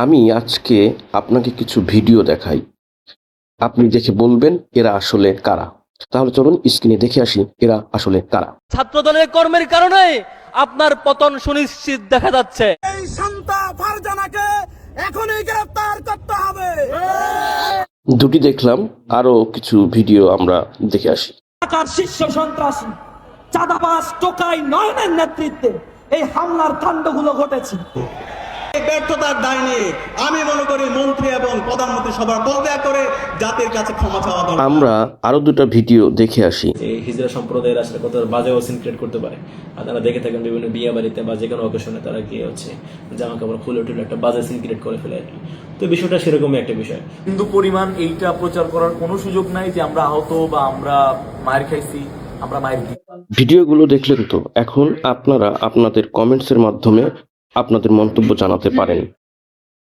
আমি আজকে আপনাকে কিছু ভিডিও দেখাই, আপনি দেখে বলবেন এরা আসলে কারা। তাহলে চলুন স্ক্রিনে দেখে আসি এরা আসলে কারা। ছাত্রদলের কর্মের কারণে আপনার পতন সুনিশ্চিত দেখা যাচ্ছে। এই শান্তা ফারজানাকে এখনই গ্রেফতার করতে হবে। দুটি দেখলাম, আরো কিছু ভিডিও আমরা দেখে আসি। ঢাকার শীর্ষ সন্ত্রাসী চাঁদাবাজ টোকাই নয়নের নেতৃত্বে এই হামলার কাণ্ডগুলো ঘটেছে। এই ব্যর্থতার দায় নিয়ে আমি মনে করি মন্ত্রী এবং প্রধানমন্ত্রী সবার পদত্যাগ করে জাতির কাছে ক্ষমা চাওয়া দরকার। আমরা আরো দুটো ভিডিও দেখে আসি। এই হিজড়া সম্প্রদায়ের আসলে কত বাজে সিন ক্রিয়েট করতে পারে। আপনারা দেখে থাকেন বিভিন্ন বিয়ে বাড়িতে বা যে কোনো অকেশনে তারা গিয়ে জামা কাপড় খুলে টুলে একটা বাজে সিন ক্রিয়েট করে ফেলে আর কি। তো বিষয়টা সেরকমই একটা বিষয়। হিন্দু পরিমাণ এইটা প্রচার করার কোনো সুযোগ নাই যে আমরা আহত বা আমরা মায়ের খাইছি, আমরা মায়ের দিই। ভিডিওগুলো দেখলেন তো, এখন আপনারা আপনাদের কমেন্টসের মাধ্যমে আপনাদের মন্তব্য জানাতে পারেন।